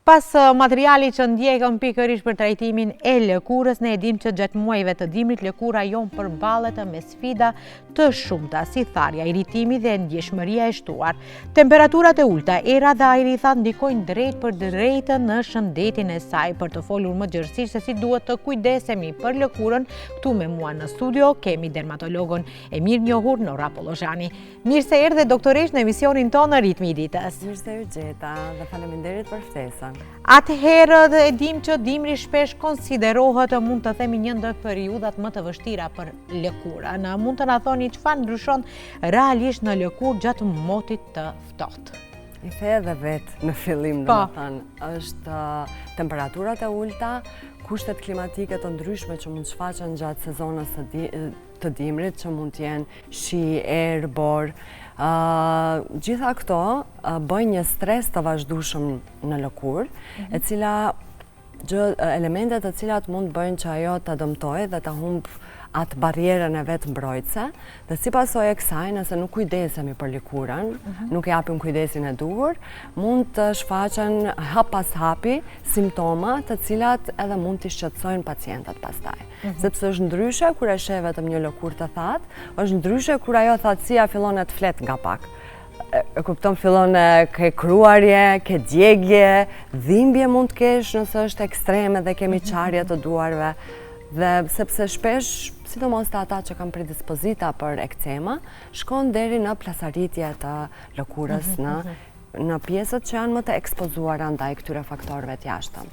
Pas materiali që ndjekëm pikërisht për trajtimin e lëkurës, ne e dim që gjatë muajve të dimrit lëkura jon përballet me sfida të shumta, si tharja, iritimi dhe ndjeshmëria e shtuar. Temperaturat e ulta, era dhe ajri i thatë ndikojnë drejt për drejt në shëndetin e saj. Për të folur më gjërësisht se si duhet të kujdesemi për lëkurën, këtu me mua në studio kemi dermatologun e mirë njohur Nora Pollozhani. Mirë se erdhe doktoresh në emisionin tonë Ritmi i ditës. Mirë se u gjeta dhe faleminderit për ftesën. Atëherë e dim që dimri shpesh konsiderohet, mund të themi, një ndër periudhat më të vështira për lëkurën. Mund të na thoni çfarë ndryshon realisht në lëkurë gjatë motit të ftohtë? I the edhe vetë në fillim, domethënë, është temperaturat e ulta, kushtet klimatike të ndryshme që mund shfaqen gjatë sezonës të dimrit, që mund të jenë shi, erë, borë. Gjitha këto bëjnë një stres të vazhdueshëm në lëkurë, e cila elementet të cilat mund bëjnë që ajo të dëmtojë dhe të humbë atë barrierën e vetë mbrojtëse, dhe si pasojë e kësaj, nëse nuk kujdesemi për lëkurën, nuk japim kujdesin e duhur, mund të shfaqen hap pas hapi simptoma të cilat edhe mund të shqetësojnë pacientët pastaj. Sepse është ndryshe kur e sheh vetëm një lëkurë të thatë, është ndryshe kur ajo thatësia fillon të flet nga pak. E kupton, fillon ke kruarje, ke djegje, dhimbje mund të kesh nëse është ekstreme dhe kemi qarje të duarve. Dhe sepse shpesh, sidomos të ata që kanë predispozita për ekcema, shkon deri në plasaritje të lëkurës në pjesët që janë më të ekspozuara ndaj këtyre faktorëve të jashtëm.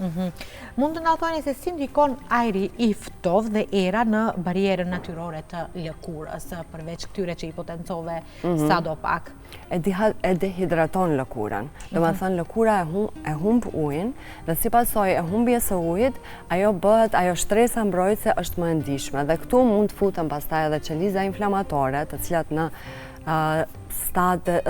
Mund të na thoni se si ndikon ajri i ftohtë dhe era në barrierën natyrore të lëkurës, përveç këtyre që i potencove sadopak? E dehidraton lëkurën. Domethënë lëkura e humb ujin dhe si pasojë e humbjes së ujit, ajo shtresa mbrojtëse është më e ndihshme dhe këtu mund të futen pastaj edhe qeliza inflamatore, të cilat në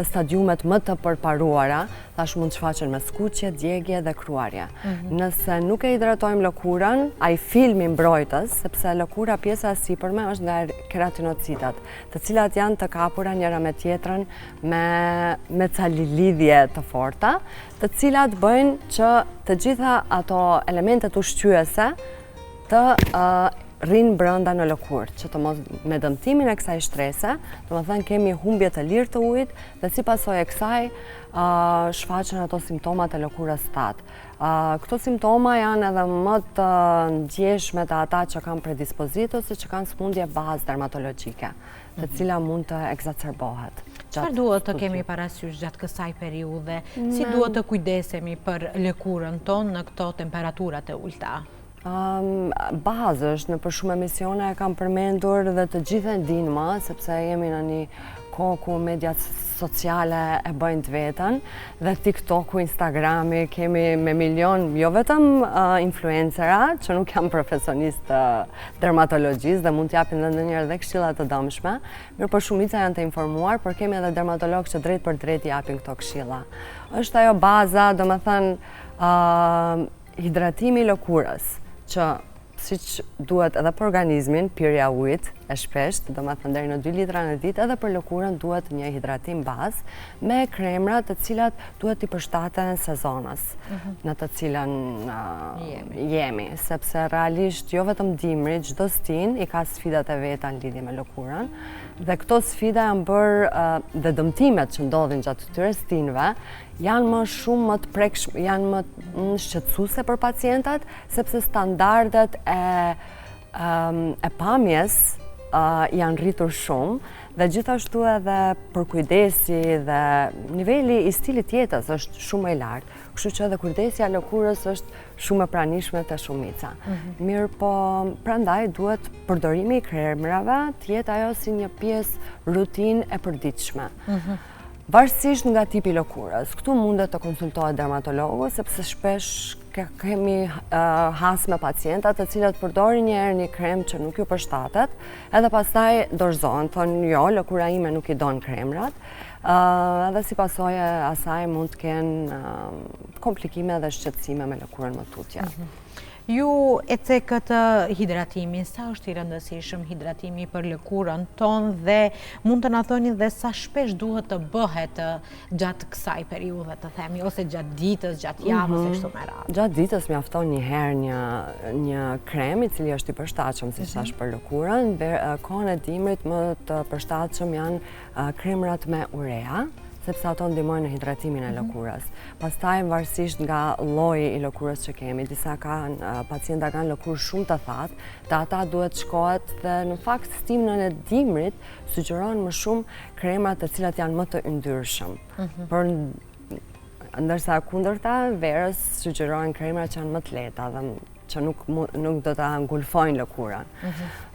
stadiumet më të përparuara, tash mund të shfaqen me skuqje, djegje dhe kruarje. Nëse nuk e hidratojmë lëkurën, ai filmi mbrojtës, sepse lëkura pjesa e sipërme është nga keratinocitat, të cilat janë të kapura njëra me tjetrën me ca lidhje të forta, të cilat bëjnë që të gjitha ato elementet ushqyese të rrinë brenda në lëkurë, që të mos me dëmtimin e kësaj shtrese, domethënë kemi humbje të lirë të ujit dhe si pasojë e kësaj shfaqen ato simptomat e lëkurës thatë. Këto simptoma janë edhe më të ndjeshme të ata që kanë predispozitë ose që kanë sëmundje bazë dermatologjike, të cila mund të eksacerbohet. Çfarë duhet të kemi parasysh gjatë kësaj periudhe? Si duhet të kujdesemi për lëkurën tonë në këto temperaturat e ulta? Bazësh, në për shumë emisione e kam përmendur dhe të gjithë e dinë më, sepse jemi në një kohë ku mediat sociale e bëjnë të vetën, dhe TikToku, Instagrami, kemi me milion, jo vetëm influencera, që nuk janë profesionistë dermatologjisë dhe mund t'japin dhe ndonjëherë dhe këshilla të dëmshme, mirë për shumica janë të informuar, por kemi edhe dermatologë që drejt për drejt japin këto këshilla. Është ajo baza, domethënë, hidratimi i lëkurës, që siç duhet edhe për organizmin, pirja ujit e shpesht, domethënë deri në 2 litra në ditë, edhe për lëkurën duhet një hidratim bazë me kremra të cilat duhet t'i përshtaten sezonës në të cilën jemi, sepse realisht jo vetëm dimri, çdo stin i ka sfidat e veta në lidhje me lëkurën, dhe këto sfida janë bërë dhe dëmtimet që ndodhin gjatë këtyre stinëve janë më shumë më të prekshme, janë më shqetësuese për pacientat, sepse standardet e pamjes janë rritur shumë dhe gjithashtu edhe për kujdesi dhe niveli i stilit jetës është shumë i lartë, kështu që edhe kujdesja e lëkurës është shumë e pranishme te shumica. Mirë po, prandaj duhet përdorimi i kremrave të jetë ajo si një pjesë rutinë e përditshme. Varësisht nga tipi lëkurës. Këtu mundet të konsultohet dermatologu, sepse shpesh kemi has me pacientat të cilët përdorin një krem që nuk ju përshtatet, edhe pastaj dorëzohen, thonë jo, lëkura ime nuk i don kremrat, Edhe si pasojë asaj mund të kenë komplikime dhe shqetësime me lëkurën më tutje. Ju e cekët hidratimin, sa është i rëndësishëm hidratimi për lëkurën tonë dhe mund të na thoni dhe sa shpesh duhet të bëhet gjatë kësaj periudhe të themi, ose gjatë ditës, gjatë javës e kështu me radhë? Gjatë ditës mjafton një herë një krem i cili është i përshtatshëm si thash për lëkurën, dhe kohën e dimrit më të përshtatshëm janë kremrat me urea, sepse ato ndihmojnë në hidratimin e lëkurës. Pastaj varësisht nga lloji i lëkurës që kemi, disa pacienta kanë lëkurë shumë të thatë, dhe ata duhet shkohet dhe në fakt stimën e dimrit sugjeron më shumë kremrat të cilat janë më të yndyrshëm. Ndërsa kundërta verës sugjerohen kremrat që janë më të lehta dhe që nuk do ta ngulfojnë lëkurën.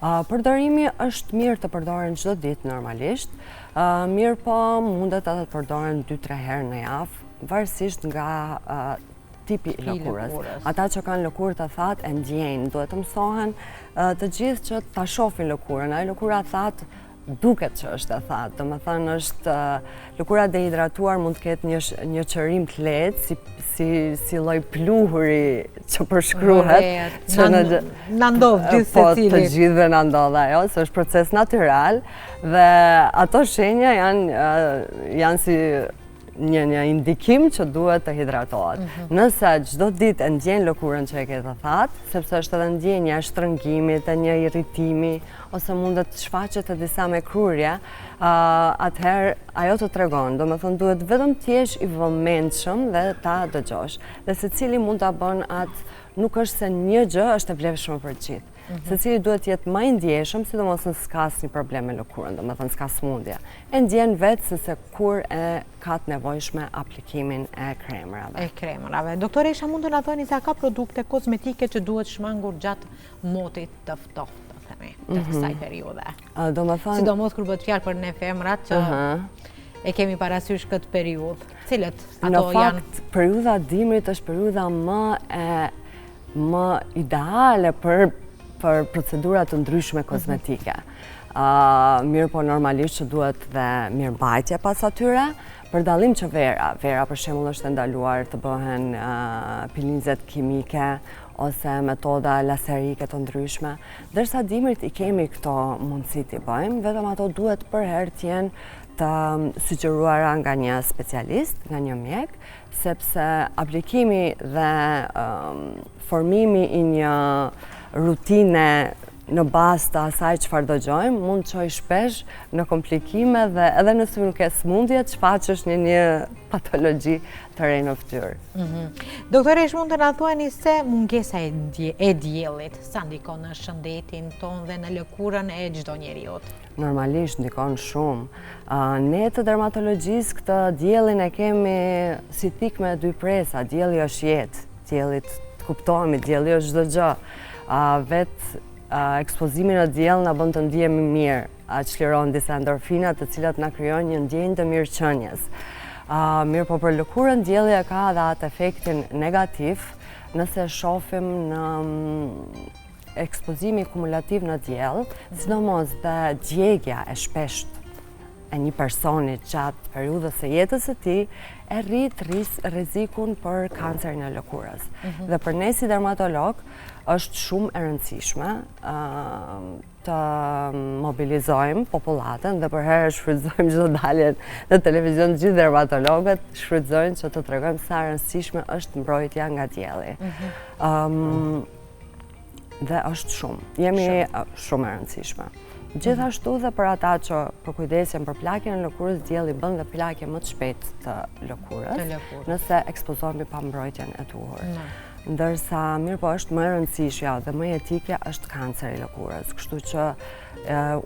Përdorimi është mirë të përdoren çdo ditë normalisht, mirë po mundet edhe të përdoren 2-3 herë në javë, varësisht nga tipi i lëkurës. Ata që kanë lëkurë të thatë e ndjejnë, duhet të mësohen të gjithë që ta shohin lëkurën. Ai lëkura e thatë duket që është e thatë, domethënë është lëkura dehidratuar mund të ketë një qërim të lehtë si lloj pluhuri që përshkruhet, që na ndodh gjithsesi. Po të gjithëve na ndodh ajo, se është proces natyral dhe ato shenja janë si një indikim që duhet të hidratohet. Nëse çdo ditë e ndjen lëkurën që e ke të thatë, sepse është edhe ndjenja e shtrëngimit, e një irritimi, ose mundet të shfaqet e disa me krurje, atëherë ajo të tregon, domethënë duhet vetëm të jesh i vëmendshëm dhe ta dëgjosh. Dhe secili mund ta bën atë, nuk është se një gjë është e vlefshme për gjithë. Secili duhet të jetë më i ndjeshëm, sidomos nëse s'ka asnjë problem me lëkurën, domethënë s'ka smundje. E ndjen vetë se kur e ka të nevojshme aplikimin e kremrave. Doktoresha, mund të na thoni sa ka produkte kozmetike që duhet shmangur gjatë motit të ftohtë, të themi, të kësaj periudhe? Sidomos kur bëhet fjalë për ne femrat që e kemi parasysh këtë periudhë. Cilët ato janë? Në fakt, periudha e dimrit është periudha më ideale për procedurat të ndryshme kozmetike. Mirë po normalisht që duhet dhe mirëmbajtje pas atyre, për dallim që vera për shembull është ndaluar të bëhen pilizet kimike ose metoda laserike të ndryshme, ndërsa dimrit i kemi këto mundësi t'i bëjmë, vetëm ato duhet për herë të jenë të sugjeruara nga një specialist, nga një mjek, sepse aplikimi dhe formimi i një rutine në bazë të asaj çfarë dëgjojmë mund të çojë shpesh në komplikime dhe edhe nëse nuk ke smundje të shfaqesh një patologji të re në fytyrë. Doktoresh, mund të na thuani se mungesa e diellit sa ndikon në shëndetin tonë dhe në lëkurën e çdo njeriu? Normalisht ndikon shumë. Ne të dermatologjisë këtë diellin e kemi si thik me dy presa. Dielli është jetë, diellit kuptohemi, dielli është çdo gjë. Vetë ekspozimin në diell na bën të ndihemi mirë, çliron disa endorfina të cilat na krijojnë një ndjenjë të mirëqenies. Mirë po për lëkurën dielli ka edhe atë efektin negativ nëse shohim në ekspozimi kumulativ në diell, sidomos dhe djegja e shpeshtë e një personi gjatë periudhës së jetës së tij e rrit rrezikun për kancerin e lëkurës. Dhe për ne si dermatolog është shumë e rëndësishme të mobilizojmë popullatën dhe për herë shfrytëzojmë çdo dalje në televizion, gjithë dermatologët shfrytëzojnë që të tregojmë sa e rëndësishme është mbrojtja nga dielli. Dhe është shumë e rëndësishme. Gjithashtu dhe për ata që përkujdesen për plagjen e lëkurës, dielli bën dhe plagje më të shpejtë të lëkurës, nëse ekspozohemi pa mbrojtjen e duhur. Ndërsa mirë po është më e rëndësishme dhe më etike është kanceri i lëkurës. Kështu që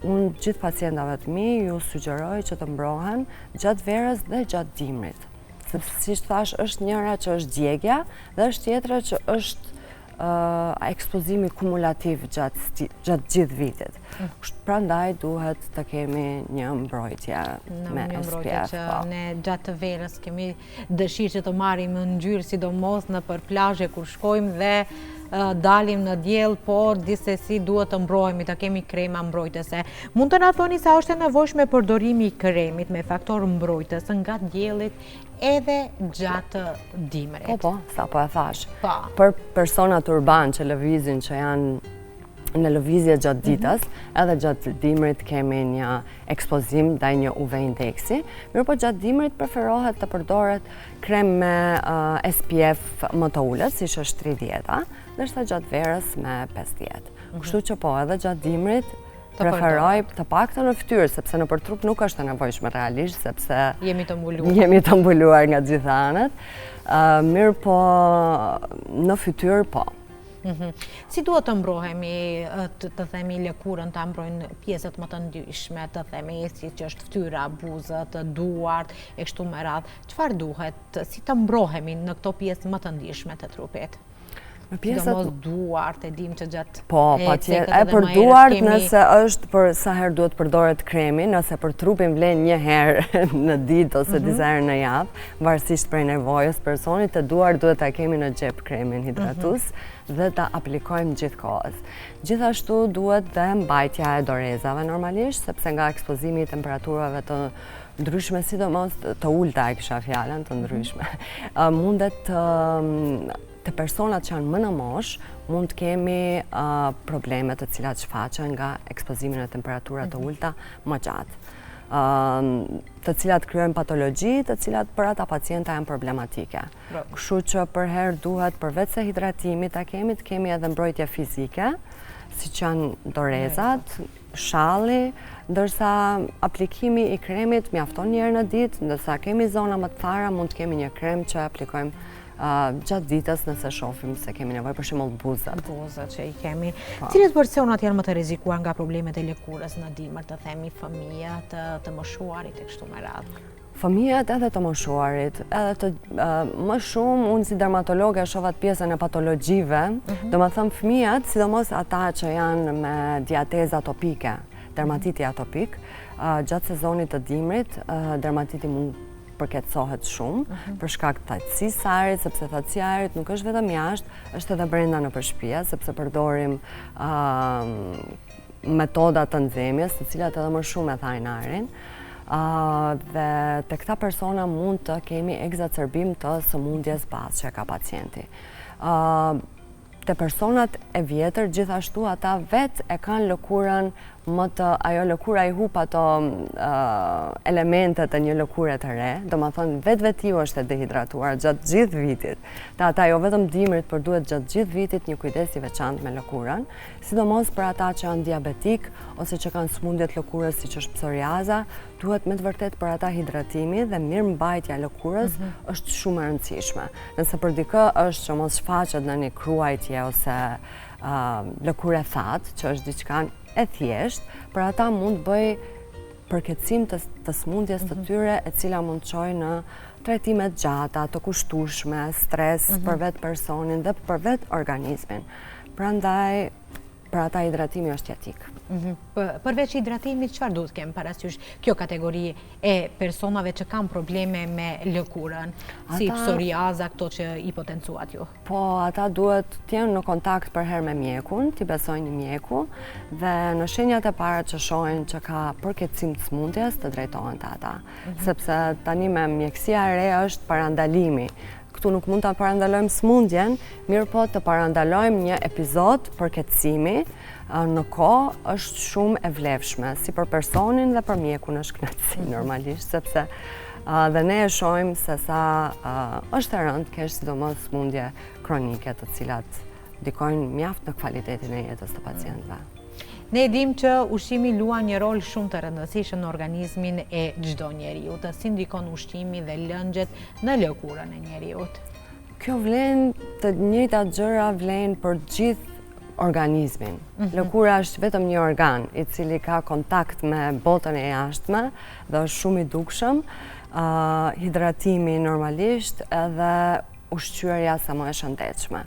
unë gjithë pacientave të mi ju sugjeroj që të mbrohen gjatë verës dhe gjatë dimrit. Sepse siç thash, është njëra që është djegja dhe është tjetra që është ekspozimi kumulativ gjatë gjithë vitit. Prandaj duhet të kemi një mbrojtje me SPF. Ne gjatë të verës kemi dëshirë që të marrim në ngjyrë, sidomos në për plazhe kur shkojmë dhe dalim në diell, por gjithsesi duhet të mbrohemi, të kemi krema mbrojtëse. Mund të na thoni sa është e nevojshme përdorimi i kremit me faktor mbrojtës nga diellit edhe gjatë dimrit? Po, sa po e thash. Po. Për personat urban që lëvizin, që janë në lëvizje gjatë ditës, edhe gjatë dimrit kemi një ekspozim ndaj një UV indeksi, mirë po gjatë dimrit preferohet të përdoret krem me SPF më të ulët, si që është 30, ndërsa gjatë verës me 50. Kështu që po, edhe gjatë dimrit preferoj të paktën në fytyrë, sepse në për trup nuk është e nevojshme realisht, sepse jemi të mbuluar nga gjitha anët. Mirë po, në fytyrë po. Si duhet të mbrohemi, të themi lëkurën, të mbrojnë pjesët më të ndryshme, të themi si që është fytyra, buzët, duart, e kështu me radhë. Çfarë duhet, si të mbrohemi në këto pjesë më të ndryshme të trupit? Sidomos duart, e dim që gjatë për duart nëse është për sa herë duhet përdoret kremi, nëse për trupin vlen një herë në ditë ose disa herë në javë, varësisht prej nevojës personit, të duart duhet ta kemi në xhep kremin hidratues dhe ta aplikojmë gjithkohës. Gjithashtu duhet dhe mbajtja e dorezave normalisht, sepse nga ekspozimi i temperaturave të ndryshme, sidomos të ulta e kisha fjalën, të ndryshme, mundet të personat që janë më në mosh, mund të kemi probleme të cilat shfaqen nga ekspozimin e temperatura të ulta më gjatë. Të cilat kryojnë patologji, të cilat për ata pacienta janë problematike. Kështu që për herë duhet përveç se hidratimi të kemi edhe mbrojtje fizike, si që janë dorezat, shalli, ndërsa aplikimi i kremit mjafton një herë në ditë, ndërsa kemi zona më të thara, mund të kemi një krem që aplikojmë gjatë ditës nëse shohim se kemi nevojë, për shembull buzët. Buzët që i kemi. Cilat personat janë më të rrezikuar nga problemet e lëkurës në dimër, të themi fëmijët, të moshuarit e kështu me radhë? Fëmijët edhe të moshuarit, edhe të më shumë, unë si dermatologe shohat pjesën e patologjive, do më thëmë fëmijët, sidomos ata që janë me diateza atopike, dermatiti atopik, gjatë sezonit të dimrit, dermatiti mund përketësohet shumë, për shkak të thatësisë së ajrit, sepse thatësia e ajrit nuk është vetëm jashtë, është edhe brenda nëpër shtëpi, sepse përdorim metoda të nxemjes, të cilat edhe më shumë e thajnë ajrin. Dhe te këta persona mund të kemi eksacerbim të sëmundjes bazë që ka pacienti. Te personat e vjetër, gjithashtu ata vetë e kanë lëkurën ajo lëkura i hup ato elementet e një lëkure të re, do më thënë vetë ju është e dehidratuar gjatë gjithë vitit. Ata jo vetëm dimrit, për duhet gjatë gjithë vitit një kujdes i veçantë me lëkurën, sidomos për ata që janë diabetik ose që kanë sëmundjet lëkurës si që është psoriaza, duhet me të vërtet për ata hidratimi dhe mirë mbajtja lëkurës është shumë e rëndësishme. Nëse për dikë është që mos shfaqet në një kruajtje ose lëkure thatë, që është diçka e thjesht, për ata mund bëj përketësim të sëmundjes të tyre, e cila mund çojë në trajtimet gjata, të kushtueshme, stres për vetë personin dhe për vetë organizmin. Prandaj, për ata hidratimi është jetik. Përveç hidratimit, çfarë duhet kemë parasysh kjo kategori e personave që kanë probleme me lëkurën, si psoriaza, këto që i potencuat ju? Po, ata duhet t'jenë në kontakt për herë me mjekun, t'i besojnë mjeku, dhe në shenjat e para që shohin që ka përketësim të sëmundjes, të drejtohen të ata. Sepse tani me mjekësia e re është parandalimi. Këtu nuk mund të parandalojmë sëmundjen, mirë po të parandalojmë një epizod përketësimi në kohë është shumë e vlefshme, si për personin dhe për mjekun është kënaqësi normalisht, sepse dhe ne e shohim se sa është e rëndë kesh sidomos sëmundje kronike të cilat ndikojnë mjaft në kvalitetin e jetës të pacientëve. Ne dim që ushqimi luan një rol shumë të rëndësishëm në organizmin e çdo njeriu, të si ndikon ushqimi dhe lëngjet në lëkurën e njeriut. Kjo vlen të njëjtat gjëra vlen për gjithë organizmin. Lëkura është vetëm një organ i cili ka kontakt me botën e jashtme dhe është shumë i dukshëm, hidratimi normalisht edhe ushqyerja sa më e shëndetshme.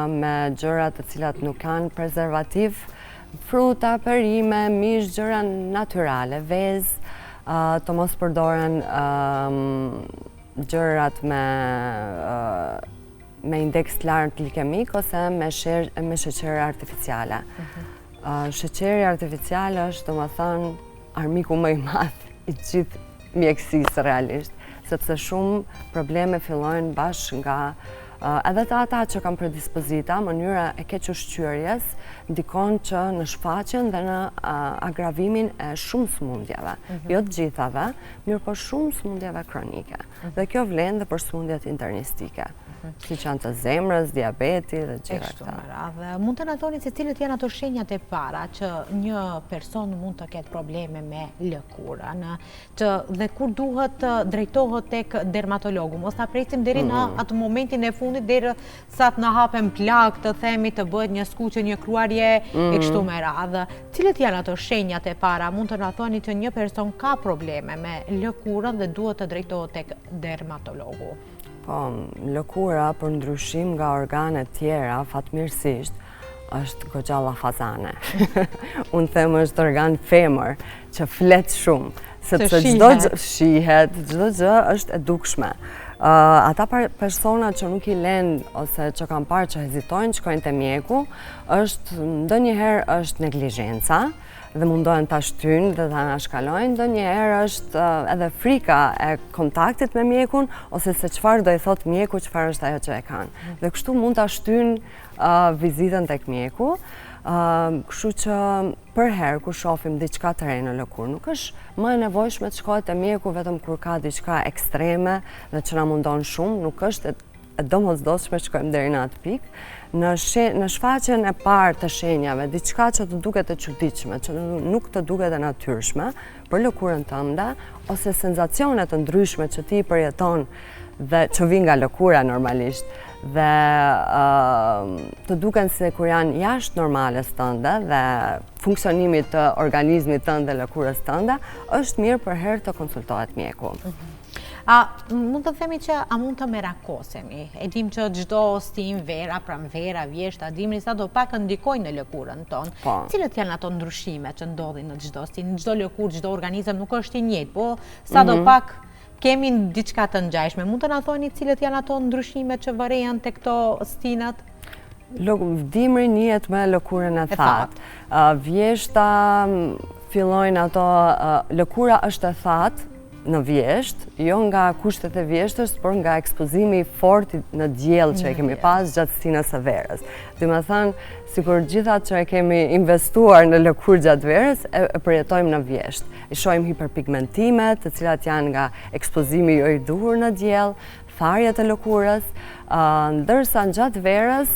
Me gjëra të cilat nuk kanë prezervativ, fruta, perime, mish, gjëra natyrale, vezë, të mos përdoren gjërat me me indeks lartë glikemik ose me sheqer artificiale. Sheqeri artificial është, domethënë, armiku më i madh i gjithë mjekësisë realisht, sepse shumë probleme fillojnë bashkë nga edhe të ata që kanë predispozita, mënyra e keq ushqyerjes ndikon që në shfaqjen dhe në agravimin e shumë sëmundjeve. Jo të gjithave, mirë po shumë sëmundjeve kronike. Dhe kjo vlen dhe për sëmundjet internistike, si që janë të zemrës, diabeti dhe gjitha këta. Dhe mund të na thoni se cilët janë ato shenjat e para që një person mund të ketë probleme me lëkurën, dhe kur duhet të drejtohet tek dermatologu, mos ta presim deri në atë momentin e fundit deri sa të na hapen plak, të themi të bëhet një skuqje, një kruarje e kështu me radhë. Cilët janë ato shenjat e para? Mund të na thoni që një person ka probleme me lëkurën dhe duhet të drejtohet tek dermatologu. Po, lëkura për ndryshim nga organet tjera, fatmirësisht, është goxha llafazane. Unë them është organ femër, që flet shumë, sepse çdo gjë shihet, çdo gjë është e dukshme. Ata persona që nuk i lën ose që kanë parë që hezitojnë, shkojnë te mjeku, ndonjëherë është neglizhenca dhe mundohen ta shtyjnë dhe ta anashkalojnë, ndonjëherë është edhe frika e kontaktit me mjekun ose se çfarë do i thot mjeku, çfarë është ajo që e kanë. Dhe kështu mund ta shtyjnë vizitën tek mjeku. Kështu që për herë kur shohim diçka të re në lëkurë, nuk është më e nevojshme të shkohet te mjeku vetëm kur ka diçka ekstreme dhe që na mundon shumë, nuk është e domosdoshme të shkojmë deri në atë pikë. Në shfaqjen e parë të shenjave, diçka që të duket e çuditshme, që nuk të duket e natyrshme për lëkurën tënde, ose senzacione të ndryshme që ti përjeton dhe që vijnë nga lëkura normalisht, dhe të duken se kur janë jashtë normales tënde dhe funksionimit të organizmit tënde dhe lëkurës tënde, është mirë për herë të konsultohet mjeku. Mund të themi që a mund të merakosemi? E dim që çdo stim, vera, pranvera, vjeshta, dimri sa do pak ndikojnë në lëkurën tonë. Cilët janë ato ndryshime që ndodhin në çdo stim? Çdo lëkurë, çdo organizëm nuk është i njëjtë, po sa do pak kemi diçka të ngjashme. Mund të na thoni cilët janë ato ndryshime që varian te këto stinat? Dimri njihet me lëkurën e thatë. Vjeshta fillojnë ato, lëkura është e thatë në vjesht, jo nga kushtet e vjeshtës, por nga ekspozimi fort në diell që e kemi pas gjatë stinës së verës. Domethënë, sikur gjitha që e kemi investuar në lëkurë gjatë verës, e përjetojmë në vjesht. I shohim hiperpigmentimet, të cilat janë nga ekspozimi jo i duhur në diell, tharjet e lëkurës, ndërsa gjatë verës,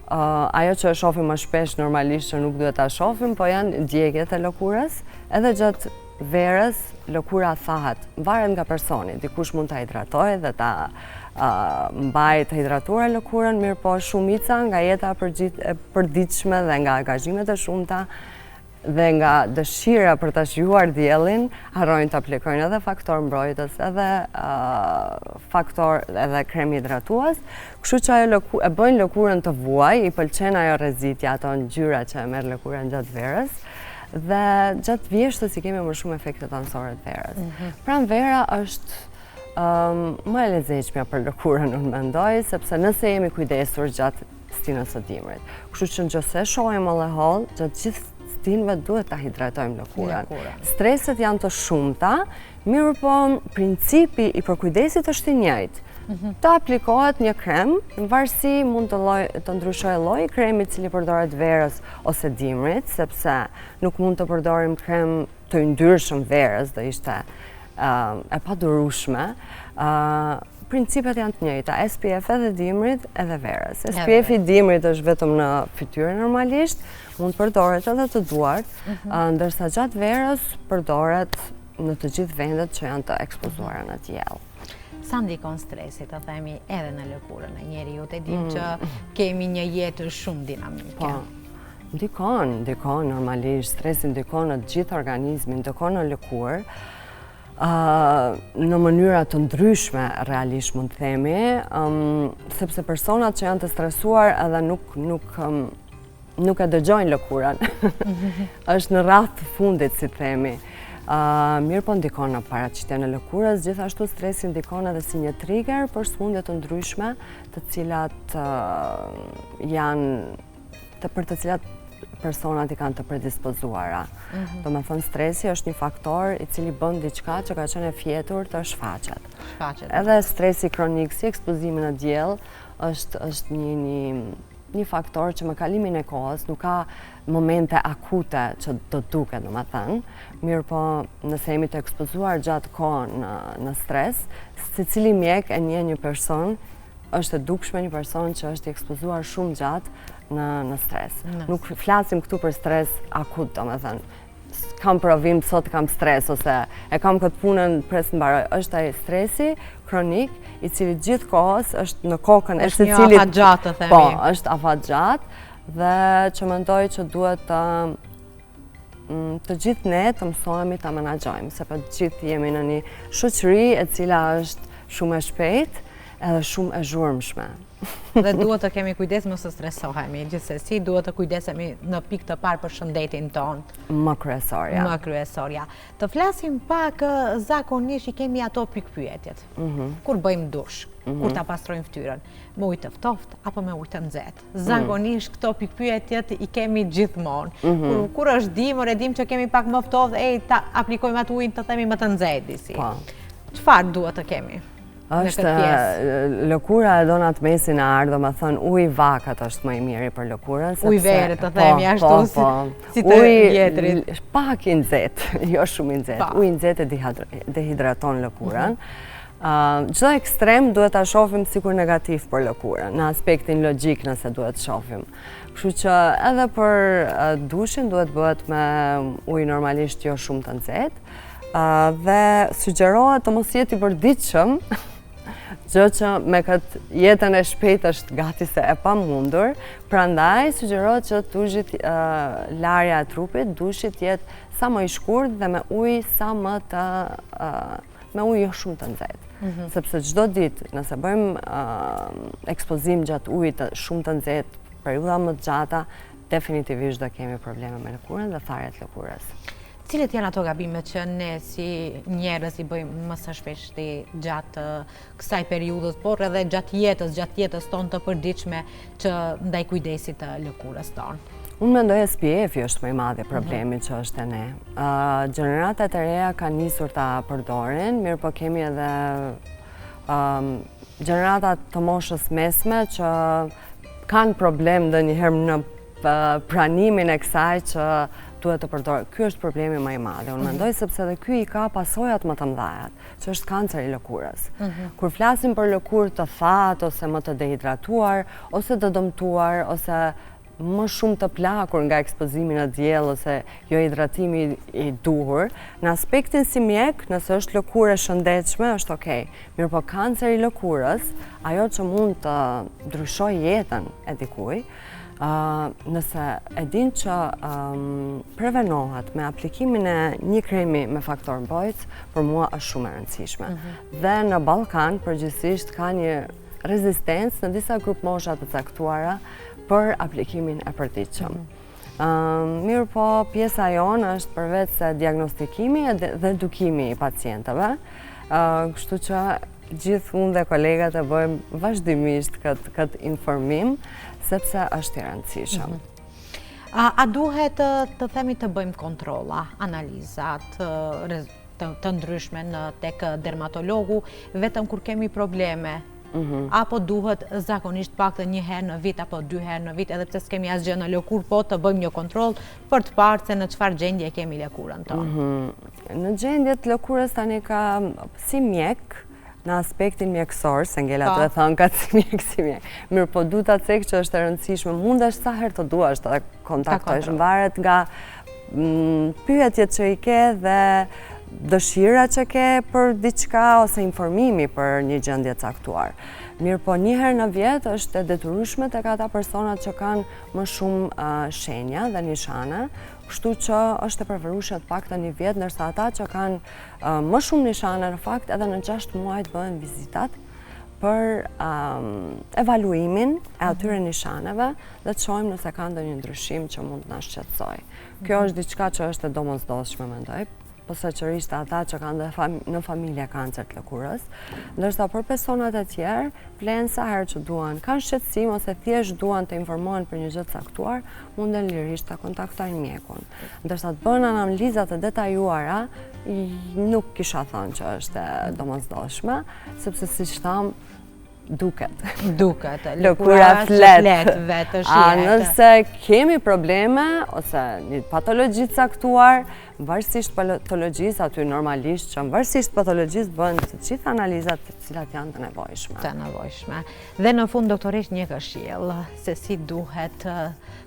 ajo që e shohim më shpesh normalisht që nuk duhet ta shohim, po janë djegjet e lëkurës, edhe gjatë verës lëkura thahet, varet nga personi, dikush mund ta hidratojë dhe ta mbajë të hidratuar lëkurën, mirë po shumica nga jeta e përditshme dhe nga angazhimet e shumta dhe nga dëshira për ta shijuar diellin, harrojnë të aplikojnë edhe faktor mbrojtës, edhe krem hidratues, kështu që ajo e bëjnë lëkurën të vuaj, i pëlqen ajo rrezitja, ato ngjyra që e merr lëkura gjatë verës. Dhe gjatë vjeshtës i kemi më shumë efektet anësore të verës. Pranvera është më e lezetshme për lëkurën, unë mendoj, sepse nëse jemi kujdesur gjatë stinës së dimrit. Kështu që nëse shohim alkohol, gjatë gjithë stinëve duhet ta hidratojmë lëkurën. Streset janë të shumta, mirë po principi i përkujdesit është i njëjtë. Të aplikohet një krem, në varësi mund të ndryshojë lloji kremit cili përdoret verës ose dimrit, sepse nuk mund të përdorim krem të yndyrshëm verës, do ishte e padurueshme. Principet janë të njëjta, SPF edhe dimrit edhe verës. SPF i dimrit është vetëm në fytyrë normalisht, mund të përdoret edhe të duart, ndërsa gjatë verës përdoret në të gjithë vendet që janë të ekspozuara në diell. Sa ndikon stresi, të themi, edhe në lëkurën e njeriut, e dim që kemi një jetë shumë dinamike. Ndikon normalisht, stresi ndikon në gjithë organizmin, ndikon në lëkurë, në mënyra të ndryshme realisht mund të themi, sepse personat që janë të stresuar edhe nuk e dëgjojnë lëkurën, është në radhë të fundit, si themi. Mirë po ndikon në paraqitjen e lëkurës, gjithashtu stresi ndikon edhe si një trigger për sëmundje të ndryshme, për të cilat personat i kanë të predispozuara. Do me thënë, stresi është një faktor i cili bën diçka që ka qenë e fjetur të shfaqet. Edhe stresi kronik si ekspozimi në diell është një faktor që me kalimin e kohës nuk ka momente akute që do duket, domethënë, mirë po nëse jemi të ekspozuar gjatë kohë në stres, secili mjek e njeh një person, është e dukshme një person që është i ekspozuar shumë gjatë në stres. Nuk flasim këtu për stres akut, domethënë. Kam provim, sot kam stres, ose e kam këtë punën pres në baroj. Është ai stresi kronik, i cili gjithë kohës është në kokën e secilit. Është një afat gjatë, të themi. Po, është afat gjatë, dhe që mendoj që duhet të gjithë ne të mësohemi ta menaxhojmë, se të gjithë jemi në një shoqëri e cila është shumë e shpejtë edhe shumë e zhurmshme. Dhe duhet të kemi kujdes mos të stresohemi, gjithsesi duhet të kujdesemi në pikë të parë për shëndetin tonë. Më kryesorja. Të flasim pak, zakonisht i kemi ato pikpyetjet. Kur bëjmë dush, kur ta pastrojmë fytyrën, me ujë të ftoftë apo me ujë të nxehtë. Zakonisht këto pikpyetjet i kemi gjithmonë. Kur është dimër, e dim që kemi pak më ftohtë, ta aplikojmë atë ujin të themi më të nxehtë disi. Çfarë duhet të kemi? Është lëkura e donat mesin e ardhë, me thënë uj vakat është më i miri për lëkurën. Uj verë të themi ashtu si të vjetrit. Pak i nxehtë, jo shumë i nxehtë. Uj i nxehtë dehidraton lëkurën. Çdo ekstrem duhet ta shohim sikur negativ për lëkurën, në aspektin logjik nëse duhet shohim. Kështu që edhe për dushin duhet bëhet me ujë normalisht jo shumë të nxehtë. Dhe sugjerohet të mos jeti i përditshëm, gjë që me këtë jetën e shpejtë është gati se e pamundur, prandaj sugjerohet që dushit larja e trupit, dushit jetë sa më i shkurt dhe me ujë me ujë jo shumë të nxehtë. Sepse çdo ditë nëse bëjmë ekspozim gjatë ujit shumë të nxehtë, periudha më të gjata, definitivisht do kemi probleme me lëkurën dhe tharjet lëkurës. Cilet janë ato gabime që ne si njerëz i bëjmë më së shpeshti gjatë kësaj periudhës, por edhe gjatë jetës tonë të përditshme që ndaj kujdesit të lëkurës tonë? Unë mendoj SPF-i është më i madhi problemi që është e ne. Gjeneratat e reja kanë nisur ta përdorin, mirë po kemi edhe gjeneratat të moshës mesme që kanë problem ndonjëherë në pranimin e kësaj që duhet të përdorë. Ky është problemi më i madh. Unë mendoj sepse edhe ky i ka pasojat më të mëdha, që është kanceri i lëkurës. Kur flasim për lëkurë të thatë ose më të dehidratuar, ose të dëmtuar, ose më shumë të plakur nga ekspozimi në diell ose jo hidratimi i duhur, në aspektin si mjek, nëse është lëkurë e shëndetshme, është okay. Mirë po kanceri i lëkurës, ajo që mund të ndryshojë jetën e dikujt, nëse e din që prevenohet me aplikimin e një kremi me faktor mbrojtës, për mua është shumë e rëndësishme. Dhe në Ballkan, përgjithsisht, ka një rezistencë në disa grup mosha të caktuara për aplikimin e përditshëm. Mirë po, pjesa jonë është përveç se diagnostikimi dhe edukimi i pacientëve, kështu që gjithë unë dhe kolegat e bëjmë vazhdimisht këtë informim, sepse është i rëndësishëm. A duhet të themi të bëjmë kontrolla, analizat të ndryshme tek dermatologu, vetëm kur kemi probleme? Apo duhet zakonisht pak të një herë në vit apo 2 herë në vit, edhe pse s'kemi asgjë në lëkurë, po të bëjmë një kontroll për të parë se në çfarë gjendje kemi lëkurën tonë? Në gjendjet lëkurës tani ka si mjek, në aspektin mjekësor, se ngella të thënë ka si mjek. Mirë po du ta cek që është e rëndësishme, mundesh sa herë të duash të kontaktojsh, varet nga pyetjet që i ke dhe dëshira që ke për diçka ose informimi për një gjendje caktuar. Mirë po një herë në vit është e detyrueshme tek ata personat që kanë më shumë shenja dhe nishane, kështu që është e preferueshme të paktën një vit, ndërsa ata që kanë më shumë nishane në fakt edhe në 6 muaj të bëhen vizitat për evaluimin e atyre nishaneve dhe të shohim nëse ka ndonjë ndryshim që mund të na shqetësojë. Kjo është diçka që është e domosdoshme, mendoj, posaçërisht ata që kanë në familje kancer të lëkurës, ndërsa për personat e tjerë vlen sa herë që duan, kanë shqetësim ose thjesht duan të informohen për një gjë të caktuar, munden lirisht ta kontaktojnë mjekun. Ndërsa të bëhen analiza të detajuara, nuk kisha thënë që është e domosdoshme, sepse siç tham, duket. Lëkura flet vetë nëse kemi probleme ose një patologji të caktuar, varësisht patologjisë, aty normalisht që varësisht patologjisë bëhen të gjitha analizat të cilat janë të nevojshme. Dhe në fund, doktorisht, një këshill se si duhet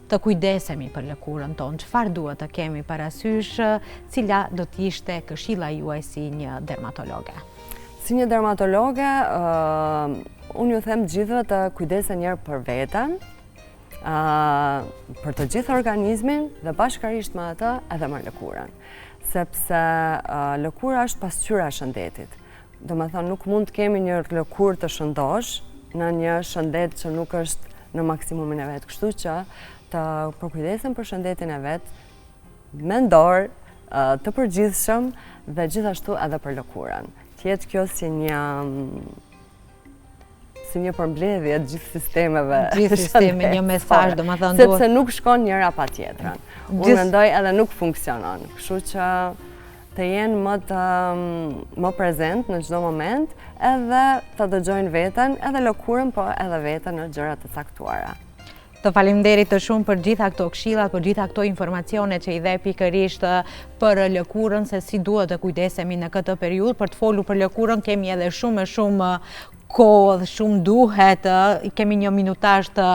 të kujdesemi për lëkurën tonë, çfarë duhet të kemi parasysh, cila do të ishte këshilla juaj si një dermatologe? Si një dermatologe, unë ju them gjithëve të kujdesen njërë për veten, për të gjithë organizmin dhe bashkarisht me atë edhe me lëkurën. Sepse lëkura është pasqyra e shëndetit. Do me thonë, nuk mund të kemi një lëkurë të shëndosh në një shëndet që nuk është në maksimumin e vetë. Kështu që të përkujdesen për shëndetin e vetë, mendor, të përgjithshëm dhe gjithashtu edhe për lëkurën. Tjetë kjo si një përmbledhje gjithë sistemeve. Gjithë sisteme, një mesazh, do më thënë. Sepse nuk shkon njëra pa tjetrën. Unë mendoj edhe nuk funksionon. Kështu që të jenë më prezent në çdo moment, edhe të dëgjojnë veten, edhe lëkurën, po edhe veten në gjëra të caktuara. Të faleminderit të shumë për gjitha këto këshillat, për gjitha këto informacione që i dhe pikërisht për lëkurën, se si duhet të kujdesemi në këtë periudhë. Për të folur për lëkurën kemi edhe shumë kohë, shumë duhet, kemi një minutazh të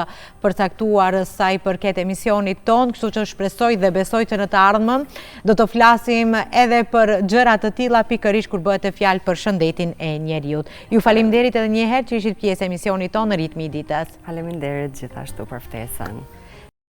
përcaktuar sa i përket emisionit ton, kështu që shpresoj dhe besoj që në të ardhmen do të flasim edhe për gjëra të tilla pikërisht kur bëhet fjalë për shëndetin e njeriut. Ju faleminderit edhe një herë që ishit pjesë e emisionit ton në Ritmi i ditës. Faleminderit gjithashtu për ftesën.